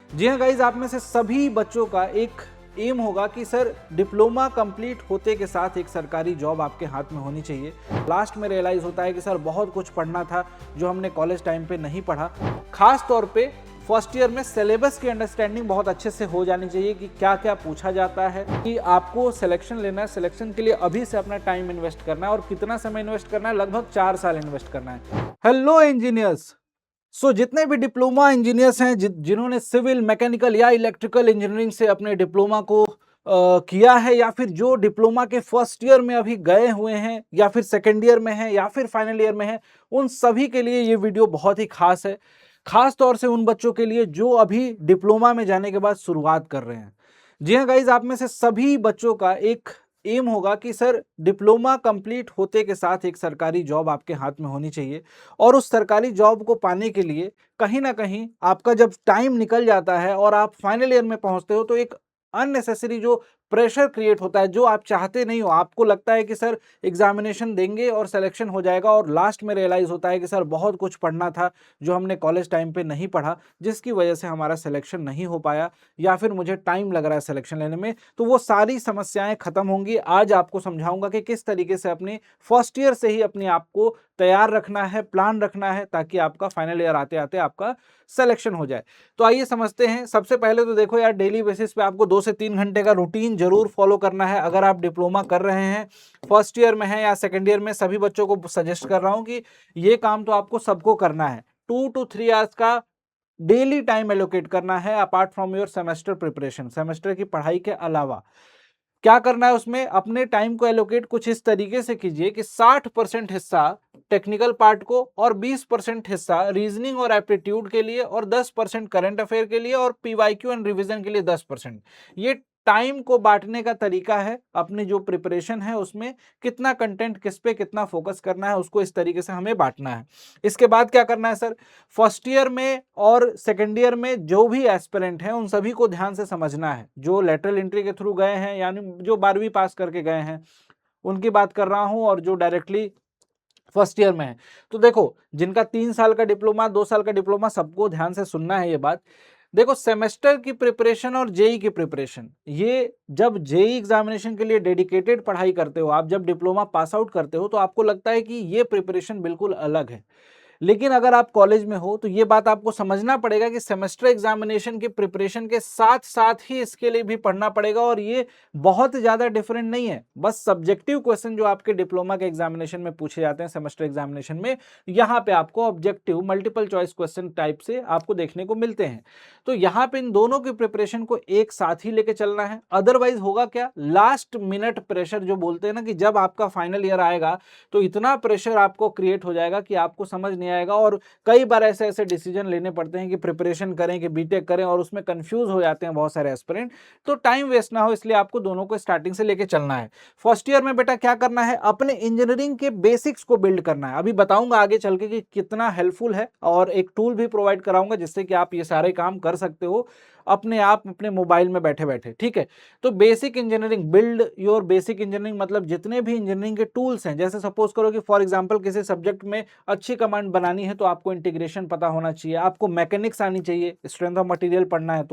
जी हाँ गाइज, आप में से सभी बच्चों का एक एम होगा कि सर डिप्लोमा कंप्लीट होते के साथ एक सरकारी जॉब आपके हाथ में होनी चाहिए। लास्ट में रियलाइज होता है कि सर बहुत कुछ पढ़ना था जो हमने कॉलेज टाइम पे नहीं पढ़ा। खास तौर पे फर्स्ट ईयर में सिलेबस की अंडरस्टैंडिंग बहुत अच्छे से हो जानी चाहिए कि क्या क्या पूछा जाता है, कि आपको सिलेक्शन लेना है, सिलेक्शन के लिए अभी से अपना टाइम इन्वेस्ट करना है और कितना समय इन्वेस्ट करना है, लगभग 4 साल इन्वेस्ट करना है। Hello engineers. जितने भी डिप्लोमा इंजीनियर्स हैं, जिन्होंने सिविल, मैकेनिकल या इलेक्ट्रिकल इंजीनियरिंग से अपने डिप्लोमा को किया है, या फिर जो डिप्लोमा के फर्स्ट ईयर में अभी गए हुए हैं, या फिर सेकेंड ईयर में हैं, या फिर फाइनल ईयर में हैं, उन सभी के लिए ये वीडियो बहुत ही खास है। खास तौर से उन बच्चों के लिए जो अभी डिप्लोमा में जाने के बाद शुरुआत कर रहे हैं। जी हाँ गाइज, आप में से सभी बच्चों का एक एम होगा कि सर डिप्लोमा कंप्लीट होते के साथ एक सरकारी जॉब आपके हाथ में होनी चाहिए, और उस सरकारी जॉब को पाने के लिए कहीं ना कहीं आपका जब टाइम निकल जाता है और आप फाइनल ईयर में पहुंचते हो, तो एक अननेसेसरी जो प्रेशर क्रिएट होता है, जो आप चाहते नहीं हो, आपको लगता है कि सर एग्जामिनेशन देंगे और सिलेक्शन हो जाएगा, और लास्ट में रियलाइज होता है कि सर बहुत कुछ पढ़ना था जो हमने कॉलेज टाइम पे नहीं पढ़ा, जिसकी वजह से हमारा सिलेक्शन नहीं हो पाया, या फिर मुझे टाइम लग रहा है सिलेक्शन लेने में। तो वो सारी समस्याएं खत्म होंगी। आज आपको समझाऊंगा कि किस तरीके से अपने फर्स्ट ईयर से ही अपने आप को तैयार रखना है, प्लान रखना है, ताकि आपका फाइनल ईयर आते आते आपका सिलेक्शन हो जाए। तो आइए समझते हैं। सबसे पहले तो देखो यार, डेली बेसिस पे आपको 2 से 3 घंटे का रूटीन जरूर फॉलो करना है। अगर आप डिप्लोमा कर रहे हैं, फर्स्ट ईयर में है या सेकेंड ईयर में, सभी बच्चों को सजेस्ट कर रहा हूं कि ये काम तो आपको सबको करना है। 2 to 3 आवर्स का डेली टाइम एलोकेट करना है, apart from your semester preparation. Semester की पढ़ाई के अलावा क्या करना है, उसमें अपने टाइम को एलोकेट कुछ इस तरीके से कीजिए कि 60% हिस्सा टेक्निकल पार्ट को, और 20% हिस्सा रीजनिंग और एप्टीट्यूड के लिए, और 10% करंट अफेयर के लिए, और पीवाईक्यू एंड रिवीजन के लिए 10%। ये टाइम को बांटने का तरीका है। अपनी जो प्रिपरेशन है उसमें कितना कंटेंट, किस पे कितना फोकस करना है, उसको इस तरीके से हमें बांटना है। इसके बाद क्या करना है सर, फर्स्ट ईयर में और सेकेंड ईयर में जो भी एस्पिरेंट हैं, उन सभी को ध्यान से समझना है। जो लेटरल एंट्री के थ्रू गए हैं, यानी जो 12वीं पास करके गए हैं, उनकी बात कर रहा हूं, और जो डायरेक्टली फर्स्ट ईयर में है। तो देखो, जिनका 3 साल का डिप्लोमा, 2 साल का डिप्लोमा, सबको ध्यान से सुनना है ये बात। देखो, सेमेस्टर की प्रिपरेशन और जेई की प्रिपरेशन, ये जब जेई एग्जामिनेशन के लिए डेडिकेटेड पढ़ाई करते हो आप, जब डिप्लोमा पास आउट करते हो, तो आपको लगता है कि ये प्रिपरेशन बिल्कुल अलग है। लेकिन अगर आप कॉलेज में हो तो ये बात आपको समझना पड़ेगा कि सेमेस्टर एग्जामिनेशन के प्रिपरेशन के साथ साथ ही इसके लिए भी पढ़ना पड़ेगा, और ये बहुत ज्यादा डिफरेंट नहीं है। बस सब्जेक्टिव क्वेश्चन जो आपके डिप्लोमा के एग्जामिनेशन में पूछे जाते हैं सेमेस्टर एग्जामिनेशन में, यहाँ पे आपको objective multiple choice question type से आपको देखने को मिलते हैं। तो यहाँ पे इन दोनों की प्रिपरेशन को एक साथ ही लेके चलना है। अदरवाइज होगा क्या, लास्ट मिनट प्रेशर जो बोलते हैं ना, कि जब आपका फाइनल ईयर आएगा तो इतना प्रेशर आपको क्रिएट हो जाएगा कि आपको समझ नहीं आएगा, और कई बार ऐसे ऐसे डिसीजन लेने पड़ते हैं कि प्रिपरेशन करें कि बीटेक करें, और उसमें कंफ्यूज हो जाते हैं बहुत सारे एस्पिरेंट। तो टाइम वेस्ट ना हो, इसलिए आपको दोनों को स्टार्टिंग से लेके चलना है। फर्स्ट ईयर में बेटा क्या करना है, अपने इंजीनियरिंग के बेसिक्स को बिल्ड करना है। अभी बताऊंगा आगे चल के कि कितना हेल्पफुल है, और एक टूल भी प्रोवाइड कराऊंगा जिससे कि आप ये सारे काम कर सकते हो अपने आप, अपने मोबाइल में बैठे बैठे। ठीक है, तो basic engineering, build your basic engineering, मतलब जितने भी इंजीनियरिंग के टूल्स हैं, जैसे सपोज करो कि फॉर एग्जांपल किसी सब्जेक्ट में अच्छी कमांड बनानी है, तो आपको इंटीग्रेशन पता होना चाहिए, आपको मैकेनिक्स आनी चाहिए, स्ट्रेंथ ऑफ मटेरियल पढ़ना है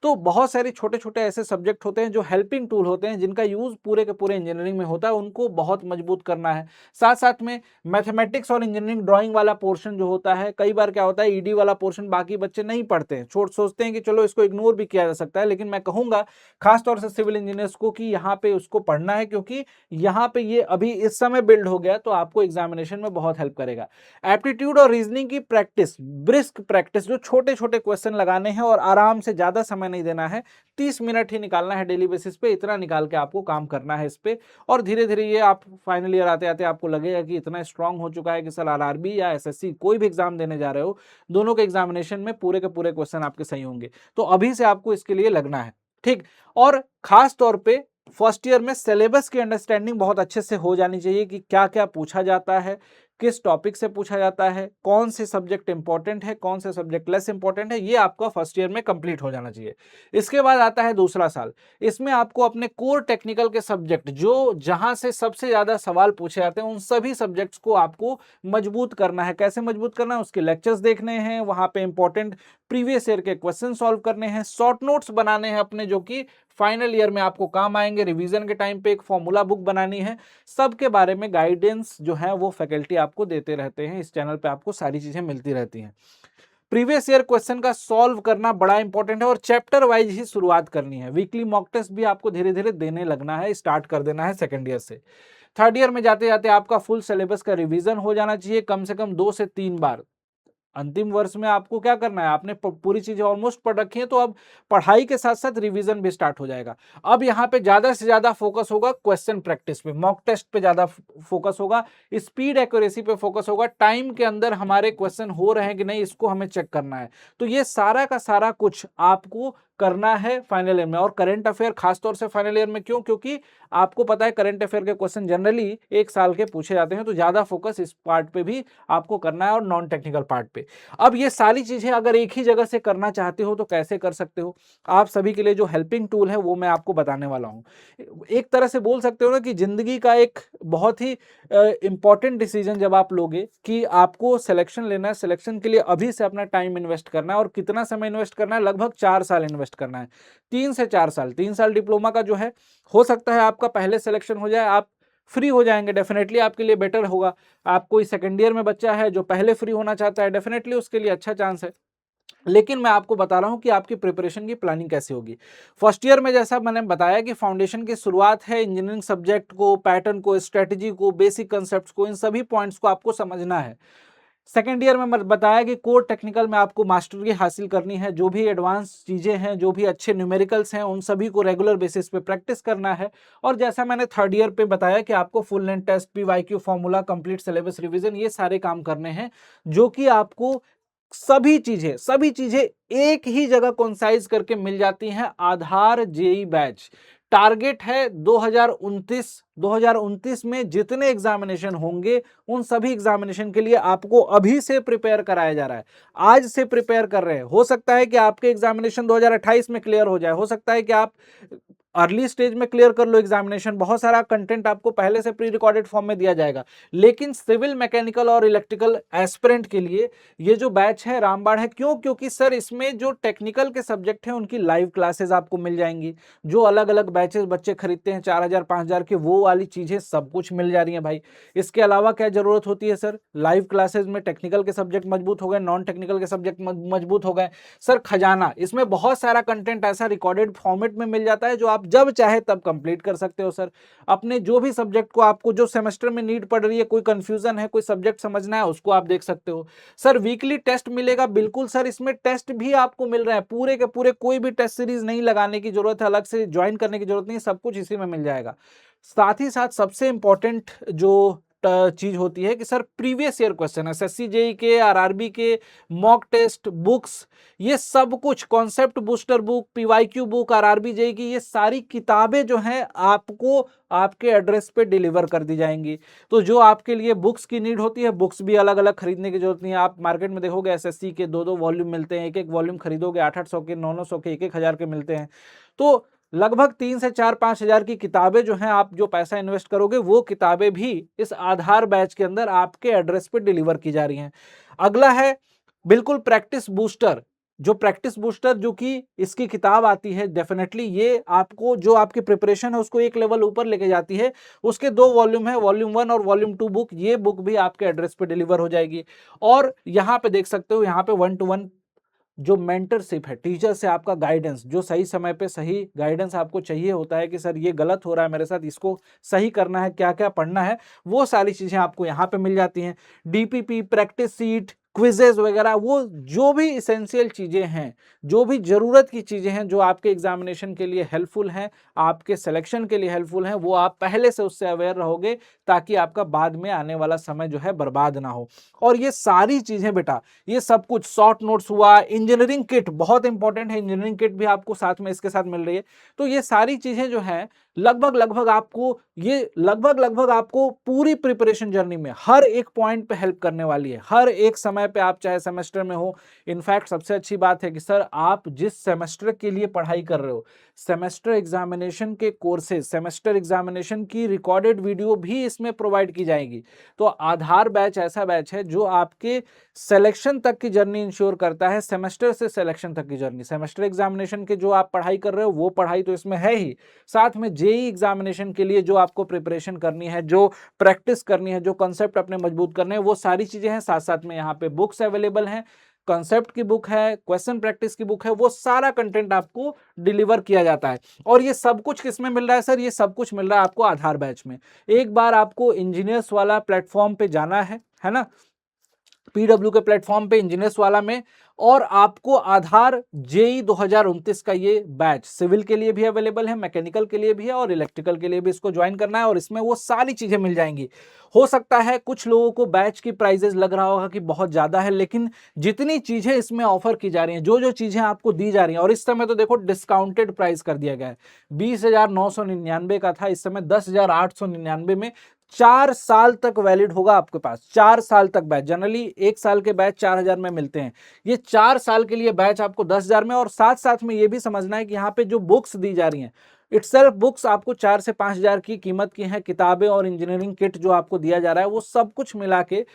तो बहुत सारे छोटे छोटे ऐसे सब्जेक्ट होते हैं जो हेल्पिंग टूल होते हैं, जिनका यूज पूरे के पूरे इंजीनियरिंग में होता है, उनको बहुत मजबूत करना है। साथ साथ में मैथमेटिक्स और इंजीनियरिंग ड्राइंग वाला पोर्शन जो होता है, कई बार क्या होता है, ईडी वाला पोर्शन बाकी बच्चे नहीं पढ़ते हैं, छोट सोचते हैं कि चलो इसको इग्नोर भी किया जा सकता है, लेकिन मैं कहूंगा खासतौर से सिविल इंजीनियर्स को कि यहाँ पे उसको पढ़ना है, क्योंकि यहाँ पे ये अभी इस समय बिल्ड हो गया, तो आपको एग्जामिनेशन में बहुत हेल्प करेगा। एप्टीट्यूड और रीजनिंग की प्रैक्टिस, ब्रिस्क प्रैक्टिस, जो छोटे छोटे क्वेश्चन लगाने हैं और आराम से, ज्यादा समय नहीं देना है, 30 मिनट ही निकालना है डेली बेसिस पे, इतना निकाल के आपको काम करना है इस पे। और धीरे धीरे ये आप फाइनल ईयर आते आते आपको लगेगा कि इतना स्ट्रांग हो चुका है कि सर आरआरबी या एसएससी कोई भी एग्जाम देने जा रहे हो, दोनों के एग्जामिनेशन में पूरे के पूरे क्वेश्चन आपके सही होंगे। तो अभी से आपको इसके लिए लगना है। ठीक, और खास तौर पे फर्स्ट ईयर में सिलेबस की अंडरस्टैंडिंग बहुत अच्छे से हो जानी चाहिए कि क्या क्या पूछा जाता है, किस टॉपिक से पूछा जाता है, कौन से सब्जेक्ट इंपॉर्टेंट है, कौन से सब्जेक्ट लेस इंपॉर्टेंट है, ये आपका फर्स्ट ईयर में कंप्लीट हो जाना चाहिए। इसके बाद आता है दूसरा साल। इसमें आपको अपने कोर टेक्निकल के सब्जेक्ट जो जहां से सबसे ज्यादा सवाल पूछे जाते हैं उन सभी सब्जेक्ट्स को आपको मजबूत करना है। कैसे मजबूत करना है, उसके लेक्चर्स देखने हैं, वहां पे इंपॉर्टेंट प्रीवियस ईयर के क्वेश्चन सॉल्व करने हैं, शॉर्ट नोट्स बनाने हैं अपने जो कि फाइनल ईयर में आपको काम आएंगे, रिवीजन के टाइम पे एक फॉर्मूला बुक बनानी है। सबके बारे में गाइडेंस जो है वो फैकल्टी आपको देते रहते हैं। इस चैनल पे आपको सारी चीजें मिलती रहती हैं। प्रीवियस ईयर क्वेश्चन का सॉल्व करना बड़ा इंपॉर्टेंट है और चैप्टर वाइज ही शुरुआत करनी है। वीकली मॉक टेस्ट भी आपको धीरे धीरे देने लगना है, स्टार्ट कर देना है सेकंड ईयर से। थर्ड ईयर में जाते जाते आपका फुल सिलेबस का रिवीजन हो जाना चाहिए, कम से कम 2 से 3 बार। अंतिम वर्ष में आपको क्या करना है, आपने पूरी चीजें ऑलमोस्ट पढ़ रखी है, तो अब पढ़ाई के साथ साथ रिवीजन भी स्टार्ट हो जाएगा। अब यहाँ पे ज्यादा से ज्यादा फोकस होगा क्वेश्चन प्रैक्टिस पे, मॉक टेस्ट पे ज्यादा फोकस होगा, स्पीड एक्यूरेसी पे फोकस होगा, टाइम के अंदर हमारे क्वेश्चन हो रहे हैं कि नहीं इसको हमें चेक करना है। तो ये सारा का सारा कुछ आपको करना है फाइनल ईयर में। और करंट अफेयर खासतौर से फाइनल ईयर में क्यों, क्योंकि आपको पता है करंट अफेयर के क्वेश्चन जनरली 1 साल के पूछे जाते हैं, तो ज्यादा फोकस इस पार्ट पे भी आपको करना है और नॉन टेक्निकल पार्ट पे। अब ये सारी चीजें अगर एक ही जगह से करना चाहते हो तो कैसे कर सकते हो, आप सभी के लिए जो हेल्पिंग टूल है वो मैं आपको बताने वाला हूं। एक तरह से बोल सकते हो ना कि जिंदगी का एक बहुत ही इंपॉर्टेंट डिसीजन जब आप लोगे कि आपको सिलेक्शन लेना है, सिलेक्शन के लिए अभी से अपना टाइम इन्वेस्ट करना है। और कितना समय इन्वेस्ट करना है, लगभग 4 साल इन्वेस्ट करना है, 3 से 4 साल। 3 साल डिप्लोमा का जो है, हो सकता है आपका पहले सिलेक्शन हो जाए, आप फ्री हो जाएंगे, डेफिनेटली आपके लिए बेटर होगा। आप कोई सेकंड ईयर में बच्चा है जो पहले फ्री होना चाहता है, डेफिनेटली उसके लिए अच्छा चांस है। लेकिन मैं आपको बता रहा हूं कि आपकी प्रिपरेशन की प्लानिंग कैसे होगी। फर्स्ट ईयर में जैसा मैंने बताया कि फाउंडेशन की शुरुआत है, इंजीनियरिंग सब्जेक्ट को, पैटर्न को, स्ट्रेटजी को, बेसिक कंसेप्ट्स को, इन सभी पॉइंट्स को आपको समझना है। सेकेंड ईयर में मैं बताया कि कोर टेक्निकल में आपको मास्टरी हासिल करनी है, जो भी एडवांस चीजें हैं, जो भी अच्छे न्यूमेरिकल्स हैं, उन सभी को रेगुलर बेसिस पे प्रैक्टिस करना है। और जैसा मैंने थर्ड ईयर पे बताया कि आपको full length test, PYQ, formula, complete syllabus revision, ये सारे काम करने हैं, जो कि आपको सभी चीजें एक ही जगह कंसाइज करके मिल जाती हैं। आधार जेई बैच टारगेट है 2029 में जितने एग्जामिनेशन होंगे उन सभी एग्जामिनेशन के लिए आपको अभी से प्रिपेयर कराया जा रहा है, आज से प्रिपेयर कर रहे हैं। हो सकता है कि आपके एग्जामिनेशन 2028 में क्लियर हो जाए, हो सकता है कि आप अर्ली स्टेज में क्लियर कर लो एग्जामिनेशन, बहुत सारा कंटेंट आपको पहले से प्री रिकॉर्डेड फॉर्म में दिया जाएगा। लेकिन सिविल, मैकेनिकल और इलेक्ट्रिकल एस्पिरेंट के लिए ये जो बैच है रामबाण है। क्यों? क्योंकि सर इसमें जो टेक्निकल के सब्जेक्ट हैं उनकी लाइव क्लासेस आपको मिल जाएंगी, जो अलग अलग बैचेस बच्चे खरीदते हैं 4000 5000 के, वो वाली चीजें सब कुछ मिल जा रही है भाई। इसके अलावा क्या जरूरत होती है सर, लाइव क्लासेस में टेक्निकल के सब्जेक्ट मजबूत हो गए, नॉन टेक्निकल के सब्जेक्ट मजबूत हो गए। सर खजाना, इसमें बहुत सारा कंटेंट ऐसा रिकॉर्डेड फॉर्मेट में मिल जाता है जो आप जब चाहे तब कंप्लीट कर सकते हो। सर अपने जो भी सब्जेक्ट को आपको जो सेमेस्टर में नीड पड़ रही है, कोई कंफ्यूजन है, कोई सब्जेक्ट समझना है, उसको आप देख सकते हो। सर वीकली टेस्ट मिलेगा, बिल्कुल सर इसमें टेस्ट भी आपको मिल रहे हैं पूरे के पूरे, कोई भी टेस्ट सीरीज नहीं लगाने की जरूरत है, अलग से ज्वाइन करने की जरूरत नहीं, सब कुछ इसी में मिल जाएगा। साथ ही साथ सबसे इंपॉर्टेंट जो चीज होती है कि sir previous year question, SSC JE के, आरआरबी के, मॉक टेस्ट बुक्स, ये सब कुछ, concept booster book, PYQ book, RRB JE की ये सारी किताबें जो हैं आपको आपके एड्रेस पे डिलीवर कर दी जाएंगी। तो जो आपके लिए बुक्स की नीड होती है, बुक्स भी अलग अलग खरीदने की जरूरत नहीं है। आप मार्केट में देखोगे एसएससी के 2-2 वॉल्यूम मिलते हैं, एक एक वॉल्यूम खरीदोगे 800-800 के, 900 के, 1-1000 के मिलते हैं। तो लगभग 3 से 4-5 हजार की किताबें जो हैं, आप जो पैसा इन्वेस्ट करोगे वो किताबें भी इस आधार बैच के अंदर आपके एड्रेस पे डिलीवर की जा रही हैं। अगला है बिल्कुल प्रैक्टिस बूस्टर। जो प्रैक्टिस बूस्टर जो कि इसकी किताब आती है, डेफिनेटली ये आपको जो आपकी प्रिपरेशन है उसको एक लेवल ऊपर लेके जाती है। उसके 2 वॉल्यूम है, वॉल्यूम 1 और वॉल्यूम 2 बुक, ये बुक भी आपके एड्रेस पे डिलीवर हो जाएगी। और यहाँ पे देख सकते हो, यहाँ पे 1-to-1 जो मेंटरशिप है, टीचर से आपका गाइडेंस, जो सही समय पे सही गाइडेंस आपको चाहिए होता है कि सर ये गलत हो रहा है मेरे साथ, इसको सही करना है, क्या क्या पढ़ना है, वो सारी चीजें आपको यहाँ पे मिल जाती हैं। डीपीपी, प्रैक्टिस सीट, क्विजेज वगैरह, वो जो भी इसेंशियल चीजें हैं, जो भी जरूरत की चीजें हैं, जो आपके एग्जामिनेशन के लिए हेल्पफुल हैं, आपके सिलेक्शन के लिए हेल्पफुल हैं, वो आप पहले से उससे अवेयर रहोगे, ताकि आपका बाद में आने वाला समय जो है बर्बाद ना हो। और ये सारी चीजें बेटा, ये सब कुछ, शॉर्ट नोट्स हुआ, इंजीनियरिंग किट बहुत इंपॉर्टेंट है, इंजीनियरिंग किट भी आपको साथ में इसके साथ मिल रही है। तो ये सारी चीजें जो है लगभग लगभग आपको ये लगभग आपको पूरी प्रिपरेशन जर्नी में हर एक पॉइंट पे हेल्प करने वाली है, हर एक समय पे, आप चाहे सेमेस्टर में हो। इनफैक्ट सबसे अच्छी बात है कि सर आप जिस सेमेस्टर के लिए पढ़ाई कर रहे हो, सेमेस्टर एग्जामिनेशन के कोर्सेज, सेमेस्टर एग्जामिनेशन की रिकॉर्डेड वीडियो भी इसमें प्रोवाइड की जाएगी। तो आधार बैच ऐसा बैच है जो आपके सिलेक्शन तक की जर्नी इंश्योर करता है, सेमेस्टर से सिलेक्शन तक की जर्नी। सेमेस्टर एग्जामिनेशन के जो आप पढ़ाई कर रहे हो वो पढ़ाई तो इसमें है ही, साथ में जेई एग्जामिनेशन के लिए जो आपको प्रिपरेशन करनी है, जो प्रैक्टिस करनी है, जो कॉन्सेप्ट अपने मजबूत करने हैं, वो सारी चीजें हैं। साथ साथ में यहाँ पे बुक्स अवेलेबल हैं, कॉन्सेप्ट की बुक है, क्वेश्चन प्रैक्टिस की बुक है, वो सारा कंटेंट आपको डिलीवर किया जाता है। और ये सब कुछ किसमें मिल रहा है सर? ये सब कुछ मिल रहा है आपको आधार बैच में। एक बार आपको इंजीनियर्स वाला प्लेटफॉर्म पे जाना है ना, पीडब्ल्यू के प्लेटफॉर्म पे इंजीनियर्स वाला में, और आपको आधार जेई 2029 का ये बैच सिविल के लिए भी अवेलेबल है, मैकेनिकल के लिए भी है और इलेक्ट्रिकल के लिए भी इसको ज्वाइन करना है, और इसमें वो सारी चीजें मिल जाएंगी। हो सकता है कुछ लोगों को बैच की प्राइजेस लग रहा होगा कि बहुत ज्यादा है, लेकिन जितनी चीजें इसमें ऑफर की जा रही हैं, जो जो चीजें आपको दी जा रही हैं, और इस समय तो देखो डिस्काउंटेड प्राइस कर दिया गया है। 20,999 का था, इस समय 10,899 में 4 साल तक वैलिड होगा आपके पास। 4 साल तक बैच, जनरली 1 साल के बैच 4,000 में मिलते हैं, ये 4 साल के लिए बैच आपको 10,000 में। और साथ साथ में ये भी समझना है कि यहाँ पे जो बुक्स दी जा रही हैं, इटसेल्फ बुक्स आपको 4 से 5,000 की कीमत की हैं। किताबें और इंजीनियरिंग किट जो आपको दिया जा रहा है वो सब कुछ मिला के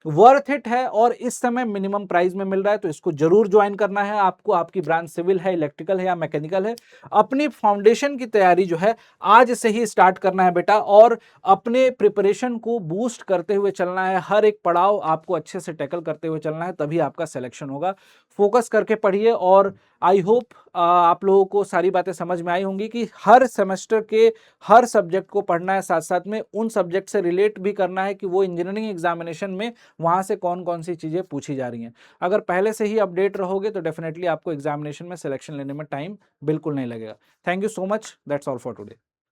वर्थ इट है, और इस समय मिनिमम प्राइस में मिल रहा है। तो इसको जरूर ज्वाइन करना है आपको। आपकी ब्रांच सिविल है, इलेक्ट्रिकल है या मैकेनिकल है, अपनी फाउंडेशन की तैयारी जो है आज से ही स्टार्ट करना है बेटा, और अपने प्रिपरेशन को बूस्ट करते हुए चलना है। हर एक पड़ाव आपको अच्छे से टैकल करते हुए चलना है, तभी आपका सिलेक्शन होगा। फोकस करके पढ़िए, और आई होप आप लोगों को सारी बातें समझ में आई होंगी कि हर सेमेस्टर के हर सब्जेक्ट को पढ़ना है, साथ साथ में उन सब्जेक्ट से रिलेट भी करना है कि वो इंजीनियरिंग एग्जामिनेशन में वहां से कौन कौन सी चीजें पूछी जा रही हैं। अगर पहले से ही अपडेट रहोगे तो डेफिनेटली आपको एग्जामिनेशन में सिलेक्शन लेने में टाइम बिल्कुल नहीं लगेगा। Thank you so much, that's all for today.